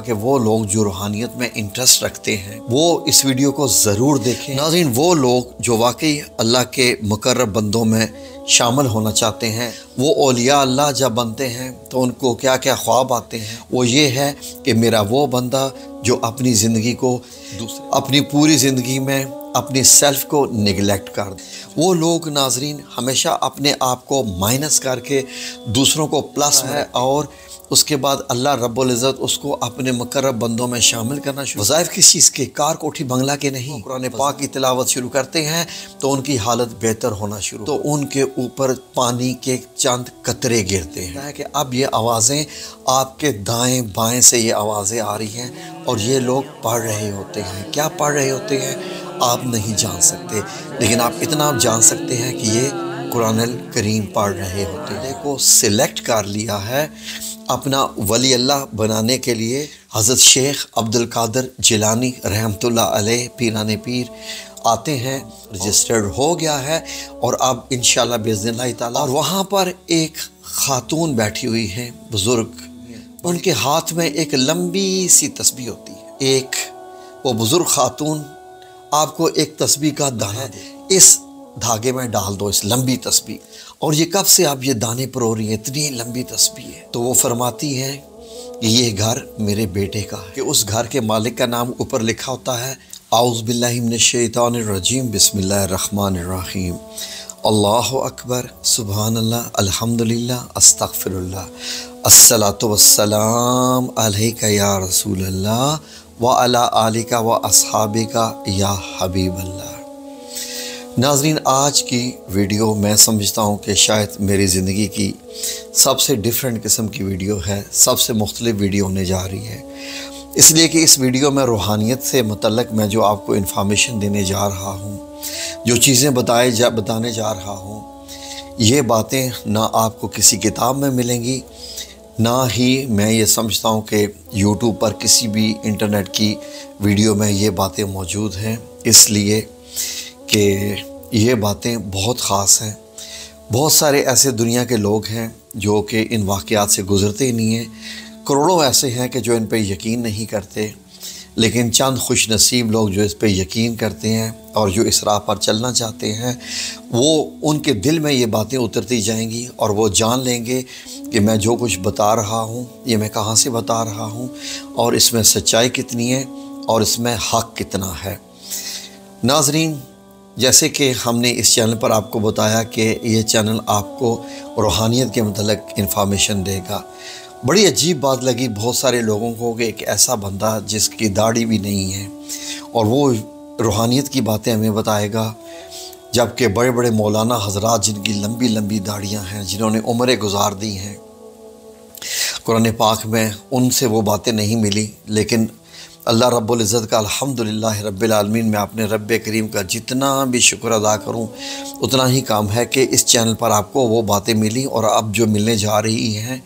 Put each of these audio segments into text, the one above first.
کہ وہ لوگ جو روحانیت میں انٹرسٹ رکھتے ہیں وہ اس ویڈیو کو ضرور دیکھیں۔ ناظرین، وہ لوگ جو واقعی اللہ کے مقرب بندوں میں شامل ہونا چاہتے ہیں، وہ اولیاء اللہ جب بنتے ہیں تو ان کو کیا کیا خواب آتے ہیں، وہ یہ ہے کہ میرا وہ بندہ جو اپنی زندگی کو اپنی پوری زندگی میں اپنی سیلف کو نگلیکٹ کر دے۔ وہ لوگ ناظرین ہمیشہ اپنے آپ کو مائنس کر کے دوسروں کو پلس ہے، اور اس کے بعد اللہ رب العزت اس کو اپنے مقرب بندوں میں شامل کرنا شروع۔ وظائف کس چیز کے؟ کار کوٹھی بنگلہ کے نہیں۔ قرآن پاک کی تلاوت شروع کرتے ہیں تو ان کی حالت بہتر ہونا شروع، تو ان کے اوپر پانی کے چند قطرے گرتے ہیں کہ اب یہ آوازیں آپ کے دائیں بائیں سے یہ آوازیں آ رہی ہیں، اور یہ لوگ پڑھ رہے ہوتے ہیں۔ کیا پڑھ رہے ہوتے ہیں آپ نہیں جان سکتے، لیکن آپ اتنا جان سکتے ہیں کہ یہ قرآن الکریم پڑھ رہے ہوتے ہیں۔ کو سلیکٹ کر لیا ہے اپنا ولی اللہ بنانے کے لیے۔ حضرت شیخ عبد القادر جیلانی رحمۃ اللہ علیہ پیران پیر آتے ہیں، رجسٹرڈ ہو گیا ہے، اور اب انشاءاللہ باذن اللہ تعالی، اور وہاں پر ایک خاتون بیٹھی ہوئی ہیں بزرگ، ان کے ہاتھ میں ایک لمبی سی تسبیح ہوتی ہے۔ ایک وہ بزرگ خاتون آپ کو ایک تسبیح کا دانہ اس دھاگے میں ڈال دو، اس لمبی تسبیح، اور یہ کب سے آپ یہ دانے پرو رہی ہیں، اتنی لمبی تسبیح ہے۔ تو وہ فرماتی ہیں کہ یہ گھر میرے بیٹے کا ہے، کہ اس گھر کے مالک کا نام اوپر لکھا ہوتا ہے اعوذ باللہ من الشیطان الرجیم بسم اللہ الرحمن الرحیم، اللہ اکبر، سبحان اللہ، الحمدللہ، استغفر اللہ، الصلاۃ والسلام علیک یا رسول اللہ وعلی آلک و اصحابک یا حبیب اللہ۔ ناظرین، آج کی ویڈیو میں سمجھتا ہوں کہ شاید میری زندگی کی سب سے ڈیفرنٹ قسم کی ویڈیو ہے، سب سے مختلف ویڈیو ہونے جا رہی ہے، اس لیے کہ اس ویڈیو میں روحانیت سے متعلق میں جو آپ کو انفارمیشن دینے جا رہا ہوں، جو چیزیں بتانے جا رہا ہوں، یہ باتیں نہ آپ کو کسی کتاب میں ملیں گی، نہ ہی میں یہ سمجھتا ہوں کہ یوٹیوب پر کسی بھی انٹرنیٹ کی ویڈیو میں یہ باتیں موجود ہیں، اس لیے کہ یہ باتیں بہت خاص ہیں۔ بہت سارے ایسے دنیا کے لوگ ہیں جو کہ ان واقعات سے گزرتے ہی نہیں ہیں، کروڑوں ایسے ہیں کہ جو ان پہ یقین نہیں کرتے، لیکن چند خوش نصیب لوگ جو اس پہ یقین کرتے ہیں اور جو اس راہ پر چلنا چاہتے ہیں، وہ ان کے دل میں یہ باتیں اترتی جائیں گی، اور وہ جان لیں گے کہ میں جو کچھ بتا رہا ہوں یہ میں کہاں سے بتا رہا ہوں، اور اس میں سچائی کتنی ہے اور اس میں حق کتنا ہے۔ ناظرین، جیسے کہ ہم نے اس چینل پر آپ کو بتایا کہ یہ چینل آپ کو روحانیت کے متعلق انفارمیشن دے گا، بڑی عجیب بات لگی بہت سارے لوگوں کو کہ ایک ایسا بندہ جس کی داڑھی بھی نہیں ہے اور وہ روحانیت کی باتیں ہمیں بتائے گا، جبکہ بڑے بڑے مولانا حضرات جن کی لمبی لمبی داڑیاں ہیں، جنہوں نے عمریں گزار دی ہیں قرآن پاک میں، ان سے وہ باتیں نہیں ملی۔ لیکن اللہ رب العزت کا الحمدللہ رب العالمین، میں اپنے رب کریم کا جتنا بھی شکر ادا کروں اتنا ہی کام ہے کہ اس چینل پر آپ کو وہ باتیں ملی، اور اب جو ملنے جا رہی ہیں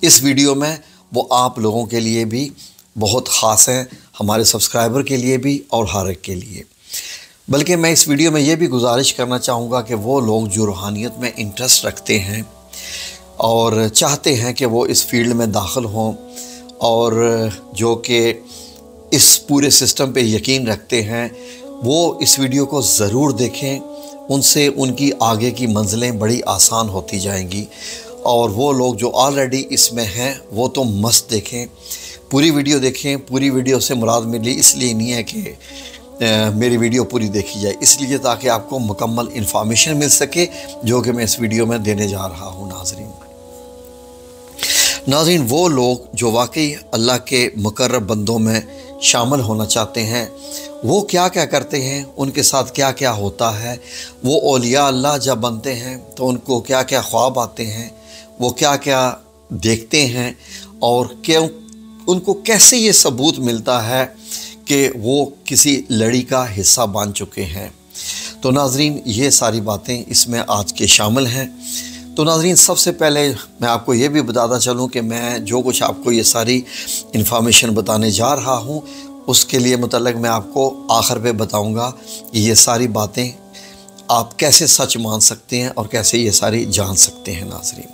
اس ویڈیو میں وہ آپ لوگوں کے لیے بھی بہت خاص ہیں، ہمارے سبسکرائبر کے لیے بھی اور ہر ایک کے لیے۔ بلکہ میں اس ویڈیو میں یہ بھی گزارش کرنا چاہوں گا کہ وہ لوگ جو روحانیت میں انٹرسٹ رکھتے ہیں اور چاہتے ہیں کہ وہ اس فیلڈ میں داخل ہوں، اور جو کہ اس پورے سسٹم پہ یقین رکھتے ہیں، وہ اس ویڈیو کو ضرور دیکھیں، ان سے ان کی آگے کی منزلیں بڑی آسان ہوتی جائیں گی۔ اور وہ لوگ جو آلریڈی اس میں ہیں وہ تو مست دیکھیں، پوری ویڈیو دیکھیں۔ پوری ویڈیو سے مراد میری اس لیے نہیں ہے کہ میری ویڈیو پوری دیکھی جائے، اس لیے تاکہ آپ کو مکمل انفارمیشن مل سکے جو کہ میں اس ویڈیو میں دینے جا رہا ہوں۔ ناظرین، وہ لوگ جو واقعی اللہ کے مقرب بندوں میں شامل ہونا چاہتے ہیں، وہ کیا کیا کرتے ہیں، ان کے ساتھ کیا کیا ہوتا ہے، وہ اولیاء اللہ جب بنتے ہیں تو ان کو کیا کیا خواب آتے ہیں، وہ کیا کیا دیکھتے ہیں، اور ان کو کیسے یہ ثبوت ملتا ہے کہ وہ کسی لڑی کا حصہ بن چکے ہیں۔ تو ناظرین، یہ ساری باتیں اس میں آج کے شامل ہیں۔ تو ناظرین، سب سے پہلے میں آپ کو یہ بھی بتاتا چلوں کہ میں جو کچھ آپ کو یہ ساری انفارمیشن بتانے جا رہا ہوں، اس کے لیے متعلق میں آپ کو آخر پہ بتاؤں گا کہ یہ ساری باتیں آپ کیسے سچ مان سکتے ہیں اور کیسے یہ ساری جان سکتے ہیں۔ ناظرین،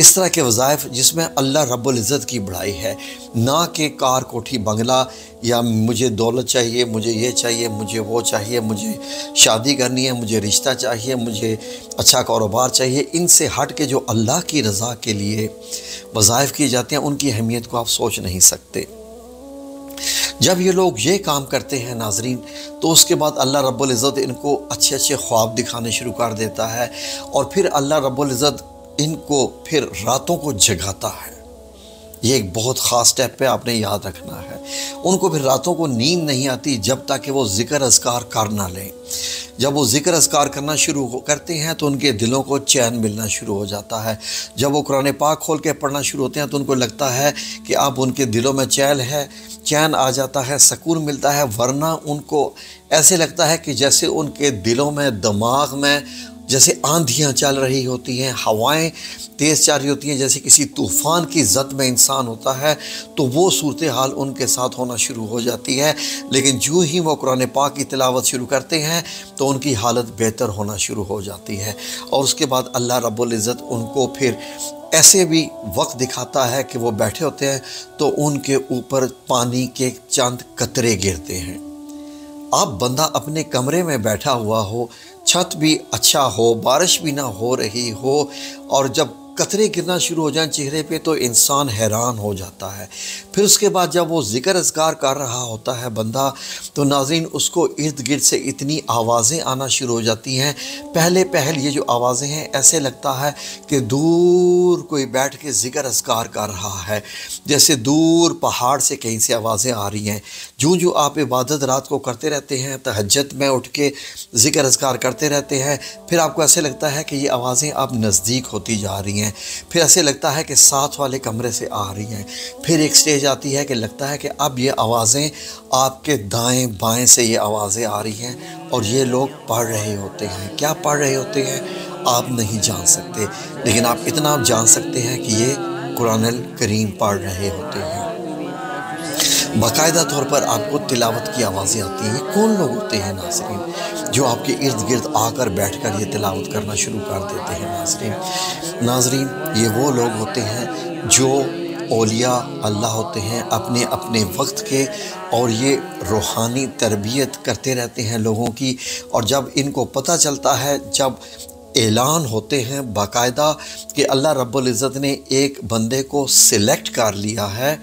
اس طرح کے وظائف جس میں اللہ رب العزت کی بڑائی ہے، نہ کہ کار کوٹھی بنگلہ یا مجھے دولت چاہیے، مجھے یہ چاہیے، مجھے وہ چاہیے، مجھے شادی کرنی ہے، مجھے رشتہ چاہیے، مجھے اچھا کاروبار چاہیے۔ ان سے ہٹ کے جو اللہ کی رضا کے لیے وظائف کیے جاتے ہیں ان کی اہمیت کو آپ سوچ نہیں سکتے۔ جب یہ لوگ یہ کام کرتے ہیں ناظرین، تو اس کے بعد اللہ رب العزت ان کو اچھے اچھے خواب دکھانے شروع کر دیتا ہے، اور پھر اللہ رب العزت ان کو پھر راتوں کو جگاتا ہے۔ یہ ایک بہت خاص سٹیپ ہے، آپ نے یاد رکھنا ہے۔ ان کو پھر راتوں کو نیند نہیں آتی جب تک کہ وہ ذکر اذکار کر نہ لیں۔ جب وہ ذکر اذکار کرنا شروع کرتے ہیں تو ان کے دلوں کو چین ملنا شروع ہو جاتا ہے۔ جب وہ قرآن پاک کھول کے پڑھنا شروع ہوتے ہیں تو ان کو لگتا ہے کہ اب ان کے دلوں میں چین آ جاتا ہے، سکون ملتا ہے، ورنہ ان کو ایسے لگتا ہے کہ جیسے ان کے دلوں میں، دماغ میں جیسے آندھیاں چل رہی ہوتی ہیں، ہوائیں تیز چل رہی ہوتی ہیں، جیسے کسی طوفان کی زد میں انسان ہوتا ہے، تو وہ صورتحال ان کے ساتھ ہونا شروع ہو جاتی ہے۔ لیکن جو ہی وہ قرآن پاک کی تلاوت شروع کرتے ہیں تو ان کی حالت بہتر ہونا شروع ہو جاتی ہے، اور اس کے بعد اللہ رب العزت ان کو پھر ایسے بھی وقت دکھاتا ہے کہ وہ بیٹھے ہوتے ہیں تو ان کے اوپر پانی کے چند قطرے گرتے ہیں۔ اب بندہ اپنے کمرے میں بیٹھا ہوا ہو، چھت بھی اچھا ہو، بارش بھی نہ ہو رہی ہو، اور جب قطرے گرنا شروع ہو جائیں چہرے پہ تو انسان حیران ہو جاتا ہے۔ پھر اس کے بعد جب وہ ذکر اذکار کر رہا ہوتا ہے بندہ، تو ناظرین اس کو ارد گرد سے اتنی آوازیں آنا شروع ہو جاتی ہیں۔ پہل یہ جو آوازیں ہیں ایسے لگتا ہے کہ دور کوئی بیٹھ کے ذکر اذکار کر رہا ہے، جیسے دور پہاڑ سے کہیں سے آوازیں آ رہی ہیں۔ جو آپ عبادت رات کو کرتے رہتے ہیں، تہجد میں اٹھ کے ذکر اذکار کرتے رہتے ہیں، پھر آپ کو ایسے لگتا ہے کہ یہ آوازیں اب نزدیک ہوتی جا رہی ہیں، پھر ایسے لگتا ہے کہ ساتھ والے کمرے سے آ رہی ہیں۔ پھر ایک سٹیج آتی ہے کہ لگتا ہے کہ اب یہ آوازیں آپ کے دائیں بائیں سے یہ آوازیں آ رہی ہیں، اور یہ لوگ پڑھ رہے ہوتے ہیں۔ کیا پڑھ رہے ہوتے ہیں آپ نہیں جان سکتے، لیکن آپ اتنا جان سکتے ہیں کہ یہ قرآن الکریم پڑھ رہے ہوتے ہیں۔ باقاعدہ طور پر آپ کو تلاوت کی آوازیں آتی ہیں۔ یہ کون لوگ ہوتے ہیں ناظرین جو آپ کے ارد گرد آ کر بیٹھ کر یہ تلاوت کرنا شروع کر دیتے ہیں؟ ناظرین یہ وہ لوگ ہوتے ہیں جو اولیاء اللہ ہوتے ہیں، اپنے اپنے وقت کے، اور یہ روحانی تربیت کرتے رہتے ہیں لوگوں کی۔ اور جب ان کو پتہ چلتا ہے، جب اعلان ہوتے ہیں باقاعدہ کہ اللہ رب العزت نے ایک بندے کو سلیکٹ کر لیا ہے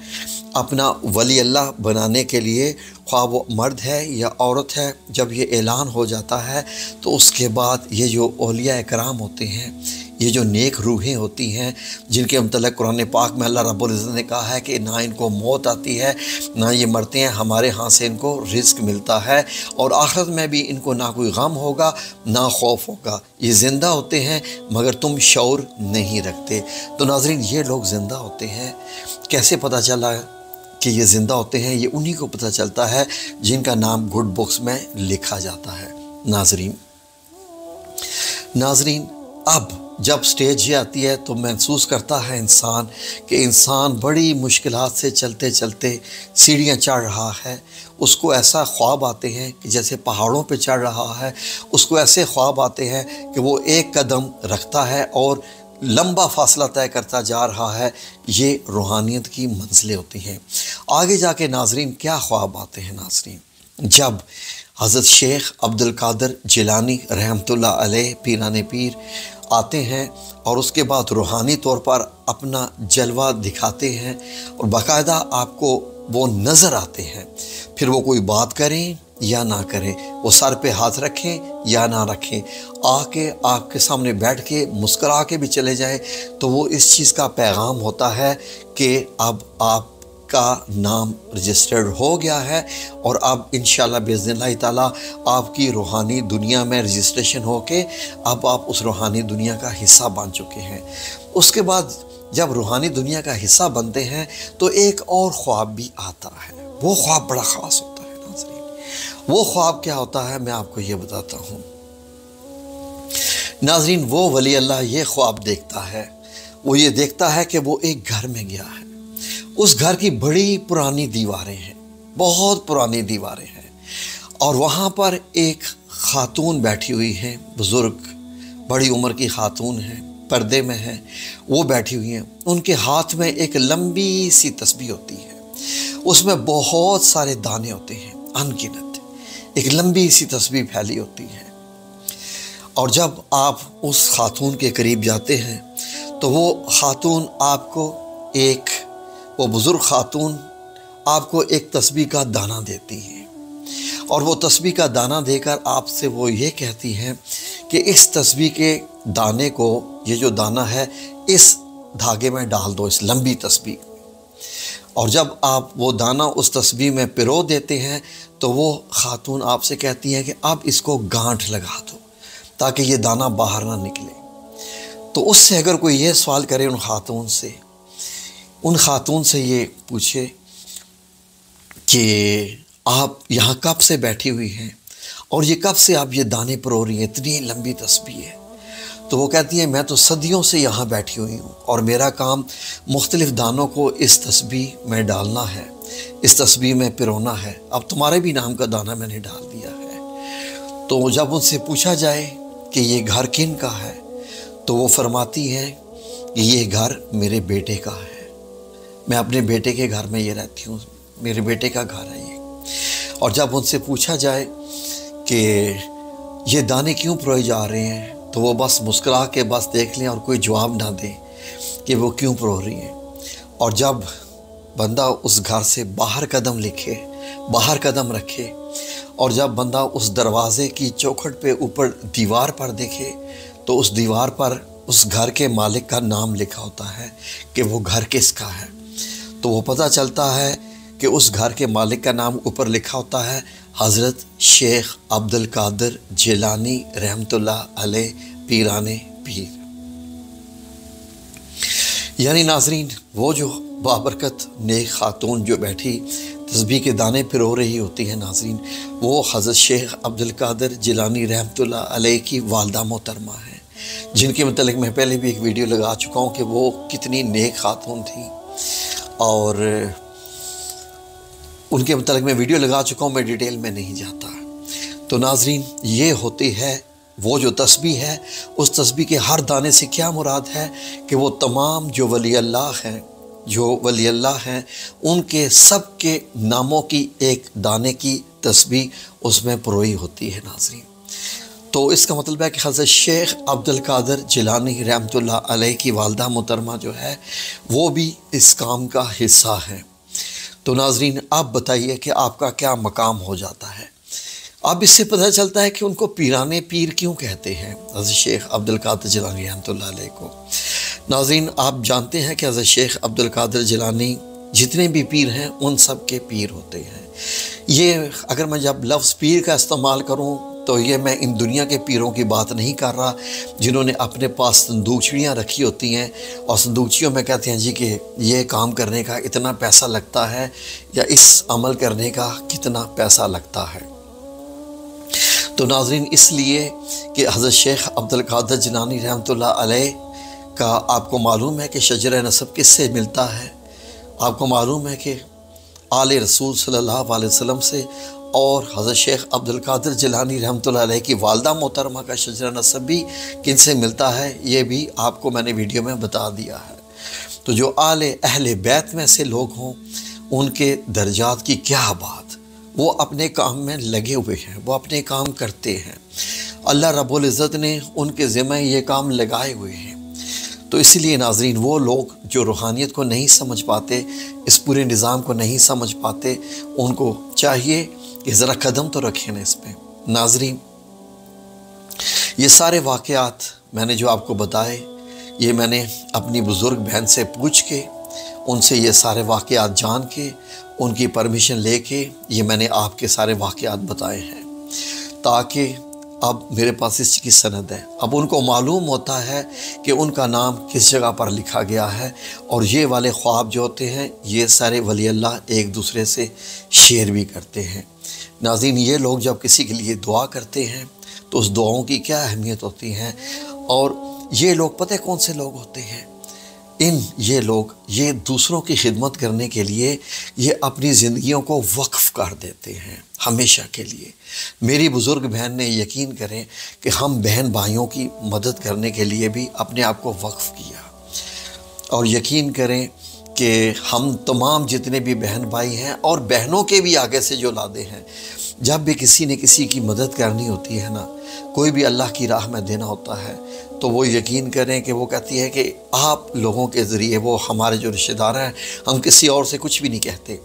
اپنا ولی اللہ بنانے کے لیے، خواہ وہ مرد ہے یا عورت ہے، جب یہ اعلان ہو جاتا ہے تو اس کے بعد یہ جو اولیاء اکرام ہوتے ہیں، یہ جو نیک روحیں ہوتی ہیں، جن کے متعلق قرآن پاک میں اللہ رب العزت نے کہا ہے کہ نہ ان کو موت آتی ہے، نہ یہ مرتے ہیں، ہمارے ہاں سے ان کو رزق ملتا ہے، اور آخرت میں بھی ان کو نہ کوئی غم ہوگا نہ خوف ہوگا۔ یہ زندہ ہوتے ہیں مگر تم شعور نہیں رکھتے۔ تو ناظرین یہ لوگ زندہ ہوتے ہیں، کیسے پتہ چلا کہ یہ زندہ ہوتے ہیں؟ یہ انہی کو پتہ چلتا ہے جن کا نام گڈ بکس میں لکھا جاتا ہے۔ ناظرین اب جب سٹیج یہ آتی ہے تو محسوس کرتا ہے انسان کہ انسان بڑی مشکلات سے چلتے چلتے سیڑھیاں چڑھ رہا ہے۔ اس کو ایسا خواب آتے ہیں کہ جیسے پہاڑوں پہ چڑھ رہا ہے، اس کو ایسے خواب آتے ہیں کہ وہ ایک قدم رکھتا ہے اور لمبا فاصلہ طے کرتا جا رہا ہے۔ یہ روحانیت کی منزلیں ہوتی ہیں۔ آگے جا کے ناظرین کیا خواب آتے ہیں؟ ناظرین جب حضرت شیخ عبد القادر جیلانی رحمۃ اللہ علیہ پیران پیر آتے ہیں اور اس کے بعد روحانی طور پر اپنا جلوہ دکھاتے ہیں، اور باقاعدہ آپ کو وہ نظر آتے ہیں، پھر وہ کوئی بات کریں یا نہ کریں، وہ سر پہ ہاتھ رکھیں یا نہ رکھیں، آ کے آپ کے سامنے بیٹھ کے مسکرا کے بھی چلے جائیں، تو وہ اس چیز کا پیغام ہوتا ہے کہ اب آپ کا نام رجسٹرڈ ہو گیا ہے، اور اب انشاءاللہ باذن اللہ تعالیٰ آپ کی روحانی دنیا میں رجسٹریشن ہو کے اب آپ اس روحانی دنیا کا حصہ بن چکے ہیں۔ اس کے بعد جب روحانی دنیا کا حصہ بنتے ہیں تو ایک اور خواب بھی آتا ہے۔ وہ خواب بڑا خاص ہوتا ہے ناظرین۔ وہ خواب کیا ہوتا ہے میں آپ کو یہ بتاتا ہوں۔ ناظرین وہ ولی اللہ یہ خواب دیکھتا ہے، وہ یہ دیکھتا ہے کہ وہ ایک گھر میں گیا ہے، اس گھر کی بڑی پرانی دیواریں ہیں، بہت پرانی دیواریں ہیں، اور وہاں پر ایک خاتون بیٹھی ہوئی ہے، بزرگ بڑی عمر کی خاتون ہے، پردے میں ہیں وہ بیٹھی ہوئی ہیں، ان کے ہاتھ میں ایک لمبی سی تسبیح ہوتی ہے، اس میں بہت سارے دانے ہوتے ہیں، ان گنت، ایک لمبی سی تسبیح پھیلی ہوتی ہے۔ اور جب آپ اس خاتون کے قریب جاتے ہیں تو وہ خاتون آپ کو وہ بزرگ خاتون آپ کو ایک تسبیح کا دانہ دیتی ہے، اور وہ تسبیح کا دانہ دے کر آپ سے وہ یہ کہتی ہیں کہ اس تسبیح کے دانے کو، یہ جو دانہ ہے، اس دھاگے میں ڈال دو، اس لمبی تسبیح۔ اور جب آپ وہ دانہ اس تسبیح میں پرو دیتے ہیں تو وہ خاتون آپ سے کہتی ہے کہ اب اس کو گانٹھ لگا دو تاکہ یہ دانہ باہر نہ نکلے۔ تو اس سے اگر کوئی یہ سوال کرے ان خاتون سے یہ پوچھے کہ آپ یہاں کب سے بیٹھی ہوئی ہیں اور یہ کب سے آپ یہ دانے پرو رہی ہیں، اتنی لمبی تسبیح ہے، تو وہ کہتی ہیں میں تو صدیوں سے یہاں بیٹھی ہوئی ہوں اور میرا کام مختلف دانوں کو اس تسبیح میں ڈالنا ہے، اس تسبیح میں پرونا ہے، اب تمہارے بھی نام کا دانہ میں نے ڈال دیا ہے۔ تو جب ان سے پوچھا جائے کہ یہ گھر کن کا ہے تو وہ فرماتی ہیں کہ یہ گھر میرے بیٹے کا ہے، میں اپنے بیٹے کے گھر میں یہ رہتی ہوں، میرے بیٹے کا گھر ہے یہ۔ اور جب ان سے پوچھا جائے کہ یہ دانے کیوں پروئے جا رہے ہیں تو وہ بس مسکرا کے بس دیکھ لیں اور کوئی جواب نہ دیں کہ وہ کیوں پرو رہی ہیں۔ اور جب بندہ اس گھر سے باہر قدم رکھے اور جب بندہ اس دروازے کی چوکھٹ پہ اوپر دیوار پر دیکھے تو اس دیوار پر اس گھر کے مالک کا نام لکھا ہوتا ہے کہ وہ گھر کس کا ہے، تو وہ پتہ چلتا ہے کہ اس گھر کے مالک کا نام اوپر لکھا ہوتا ہے حضرت شیخ عبدالقادر جیلانی رحمۃ اللہ علیہ پیران پیر۔ یعنی ناظرین، وہ جو بابرکت نیک خاتون جو بیٹھی تسبیح کے دانے پرو رہی ہوتی ہے ناظرین، وہ حضرت شیخ عبدالقادر جیلانی رحمۃ اللہ علیہ کی والدہ محترمہ ہیں، جن کے متعلق میں پہلے بھی ایک ویڈیو لگا چکا ہوں کہ وہ کتنی نیک خاتون تھیں، اور ان کے متعلق میں ویڈیو لگا چکا ہوں، میں ڈیٹیل میں نہیں جاتا۔ تو ناظرین، یہ ہوتی ہے وہ جو تسبیح ہے، اس تسبیح کے ہر دانے سے کیا مراد ہے کہ وہ تمام جو ولی اللہ ہیں ان کے سب کے ناموں کی ایک دانے کی تسبیح اس میں پروئی ہوتی ہے ناظرین۔ تو اس کا مطلب ہے کہ حضرت شیخ عبدالقادر جیلانی رحمۃ اللہ علیہ کی والدہ محترمہ جو ہے وہ بھی اس کام کا حصہ ہے۔ تو ناظرین، آپ بتائیے کہ آپ کا کیا مقام ہو جاتا ہے؟ اب اس سے پتہ چلتا ہے کہ ان کو پیران پیر کیوں کہتے ہیں، حضرت شیخ عبدالقادر جیلانی رحمۃ اللہ علیہ کو۔ ناظرین، آپ جانتے ہیں کہ حضرت شیخ عبدالقادر جیلانی جتنے بھی پیر ہیں ان سب کے پیر ہوتے ہیں۔ یہ اگر میں جب لفظ پیر کا استعمال کروں تو یہ میں ان دنیا کے پیروں کی بات نہیں کر رہا جنہوں نے اپنے پاس صندوقچیاں رکھی ہوتی ہیں اور صندوقچیوں میں کہتے ہیں جی کہ یہ کام کرنے کا اتنا پیسہ لگتا ہے یا اس عمل کرنے کا کتنا پیسہ لگتا ہے۔ تو ناظرین، اس لیے کہ حضرت شیخ عبدالقادر جیلانی رحمۃ اللہ علیہ کا آپ کو معلوم ہے کہ شجرہ نسب کس سے ملتا ہے، آپ کو معلوم ہے کہ آل رسول صلی اللہ علیہ وسلم سے، اور حضرت شیخ عبدالقادر جیلانی رحمۃ اللہ علیہ کی والدہ محترمہ کا شجرہ نسب بھی کن سے ملتا ہے یہ بھی آپ کو میں نے ویڈیو میں بتا دیا ہے۔ تو جو اہل بیت میں سے لوگ ہوں ان کے درجات کی کیا بات، وہ اپنے کام میں لگے ہوئے ہیں، وہ اپنے کام کرتے ہیں، اللہ رب العزت نے ان کے ذمہ یہ کام لگائے ہوئے ہیں۔ تو اس لیے ناظرین، وہ لوگ جو روحانیت کو نہیں سمجھ پاتے، اس پورے نظام کو نہیں سمجھ پاتے، ان کو چاہیے کہ ذرا قدم تو رکھیں نا اس پہ۔ ناظرین، یہ سارے واقعات میں نے جو آپ کو بتائے، یہ میں نے اپنی بزرگ بہن سے پوچھ کے، ان سے یہ سارے واقعات جان کے، ان کی پرمیشن لے کے یہ میں نے آپ کے سارے واقعات بتائے ہیں، تاکہ اب میرے پاس اس کی سند ہے، اب ان کو معلوم ہوتا ہے کہ ان کا نام کس جگہ پر لکھا گیا ہے، اور یہ والے خواب جو ہوتے ہیں یہ سارے ولی اللہ ایک دوسرے سے شیئر بھی کرتے ہیں۔ ناظرین، یہ لوگ جب کسی کے لیے دعا کرتے ہیں تو اس دعاؤں کی کیا اہمیت ہوتی ہے، اور یہ لوگ پتہ کون سے لوگ ہوتے ہیں؟ یہ لوگ یہ دوسروں کی خدمت کرنے کے لیے یہ اپنی زندگیوں کو وقف کر دیتے ہیں ہمیشہ کے لیے۔ میری بزرگ بہن نے یقین کریں کہ ہم بہن بھائیوں کی مدد کرنے کے لیے بھی اپنے آپ کو وقف کیا، اور یقین کریں کہ ہم تمام جتنے بھی بہن بھائی ہیں اور بہنوں کے بھی آگے سے جو لادے ہیں، جب بھی کسی نے کسی کی مدد کرنی ہوتی ہے نا، کوئی بھی اللہ کی راہ میں دینا ہوتا ہے، تو وہ یقین کریں کہ وہ کہتی ہے کہ آپ لوگوں کے ذریعے، وہ ہمارے جو رشتہ دار ہیں، ہم کسی اور سے کچھ بھی نہیں کہتے،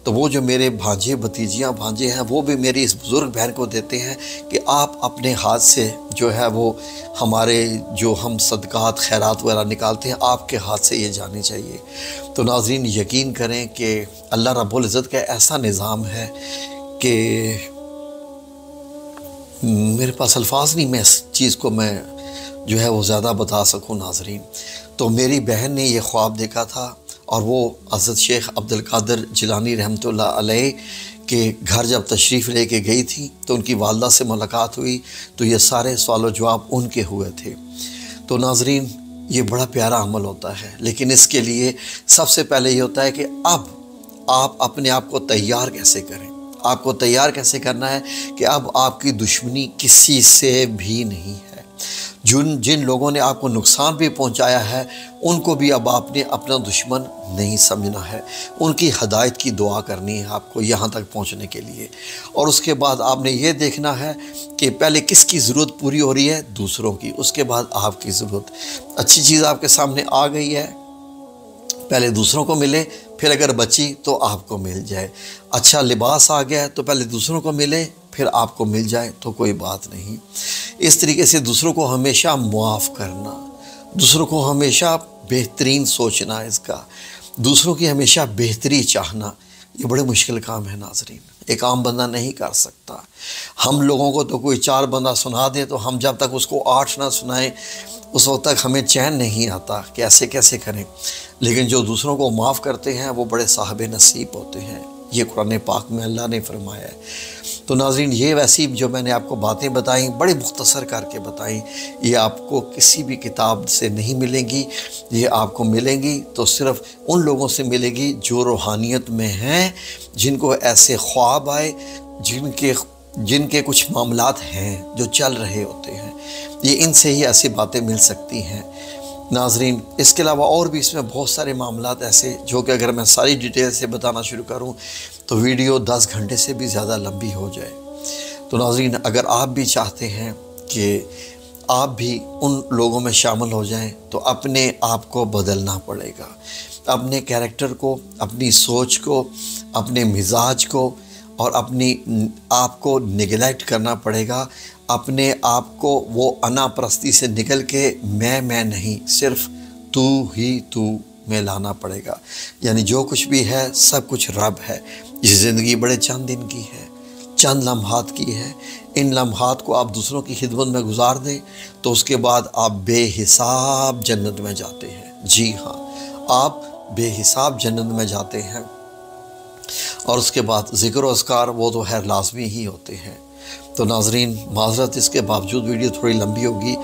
تو وہ جو میرے بھانجے بھتیجیاں بھانجے ہیں وہ بھی میری اس بزرگ بہن کو دیتے ہیں کہ آپ اپنے ہاتھ سے جو ہے وہ ہمارے جو ہم صدقات خیرات وغیرہ نکالتے ہیں، آپ کے ہاتھ سے یہ جانی چاہیے۔ تو ناظرین یقین کریں کہ اللہ رب العزت کا ایسا نظام ہے کہ میرے پاس الفاظ نہیں میں اس چیز کو میں جو ہے وہ زیادہ بتا سکوں ناظرین۔ تو میری بہن نے یہ خواب دیکھا تھا، اور وہ حضرت شیخ عبد القادر جیلانی رحمۃ اللہ علیہ کے گھر جب تشریف لے کے گئی تھی تو ان کی والدہ سے ملاقات ہوئی، تو یہ سارے سوال و جواب ان کے ہوئے تھے۔ تو ناظرین یہ بڑا پیارا عمل ہوتا ہے، لیکن اس کے لیے سب سے پہلے یہ ہوتا ہے کہ اب آپ اپنے آپ کو تیار کیسے کریں۔ آپ کو تیار کیسے کرنا ہے کہ اب آپ کی دشمنی کسی سے بھی نہیں ہے۔ جن لوگوں نے آپ کو نقصان بھی پہنچایا ہے ان کو بھی اب آپ نے اپنا دشمن نہیں سمجھنا ہے، ان کی ہدایت کی دعا کرنی ہے آپ کو یہاں تک پہنچنے کے لیے۔ اور اس کے بعد آپ نے یہ دیکھنا ہے کہ پہلے کس کی ضرورت پوری ہو رہی ہے، دوسروں کی، اس کے بعد آپ کی ضرورت۔ اچھی چیز آپ کے سامنے آ گئی ہے، پہلے دوسروں کو ملے، پھر اگر بچی تو آپ کو مل جائے۔ اچھا لباس آ گیا ہے تو پہلے دوسروں کو ملے، پھر آپ کو مل جائے تو کوئی بات نہیں۔ اس طریقے سے دوسروں کو ہمیشہ معاف کرنا، دوسروں کو ہمیشہ بہترین سوچنا، اس کا دوسروں کی ہمیشہ بہتری چاہنا، یہ بڑے مشکل کام ہے ناظرین، ایک عام بندہ نہیں کر سکتا۔ ہم لوگوں کو تو کوئی 4 بندہ سنا دے تو ہم جب تک اس کو 8 نہ سنائیں اس وقت تک ہمیں چین نہیں آتا کہ ایسے کیسے کریں، لیکن جو دوسروں کو معاف کرتے ہیں وہ بڑے صاحب نصیب ہوتے ہیں، یہ قرآن پاک میں اللہ نے فرمایا ہے۔ تو ناظرین یہ ویسی جو میں نے آپ کو باتیں بتائیں بڑے مختصر کر کے بتائیں، یہ آپ کو کسی بھی کتاب سے نہیں ملیں گی، یہ آپ کو ملیں گی تو صرف ان لوگوں سے ملے گی جو روحانیت میں ہیں، جن کو ایسے خواب آئے، جن کے کچھ معاملات ہیں جو چل رہے ہوتے ہیں، یہ ان سے ہی ایسی باتیں مل سکتی ہیں ناظرین۔ اس کے علاوہ اور بھی اس میں بہت سارے معاملات ایسے جو کہ اگر میں ساری ڈیٹیل سے بتانا شروع کروں تو ویڈیو 10 گھنٹے سے بھی زیادہ لمبی ہو جائے۔ تو ناظرین اگر آپ بھی چاہتے ہیں کہ آپ بھی ان لوگوں میں شامل ہو جائیں تو اپنے آپ کو بدلنا پڑے گا، اپنے کیریکٹر کو، اپنی سوچ کو، اپنے مزاج کو، اور اپنی آپ کو نگلیکٹ کرنا پڑے گا، اپنے آپ کو وہ انا پرستی سے نکل کے میں نہیں، صرف تو ہی تو میں لانا پڑے گا۔ یعنی جو کچھ بھی ہے سب کچھ رب ہے۔ یہ زندگی بڑے چند دن کی ہے، چند لمحات کی ہے، ان لمحات کو آپ دوسروں کی خدمت میں گزار دیں تو اس کے بعد آپ بے حساب جنت میں جاتے ہیں۔ جی ہاں، آپ بے حساب جنت میں جاتے ہیں۔ اور اس کے بعد ذکر و اذکار وہ تو خیر لازمی ہی ہوتے ہیں۔ تو ناظرین معذرت اس کے باوجود ویڈیو تھوڑی لمبی ہوگی،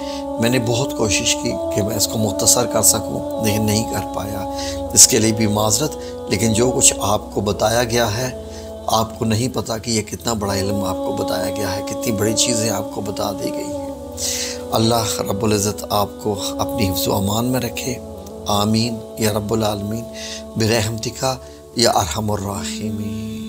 میں نے بہت کوشش کی کہ میں اس کو مختصر کر سکوں لیکن نہیں کر پایا، اس کے لیے بھی معذرت۔ لیکن جو کچھ آپ کو بتایا گیا ہے، آپ کو نہیں پتہ کہ یہ کتنا بڑا علم آپ کو بتایا گیا ہے، کتنی بڑی چیزیں آپ کو بتا دی گئی ہیں۔ اللہ رب العزت آپ کو اپنی حفظ و امان میں رکھے، آمین یا رب العالمین، برحمتک یا ارحم الراحمین۔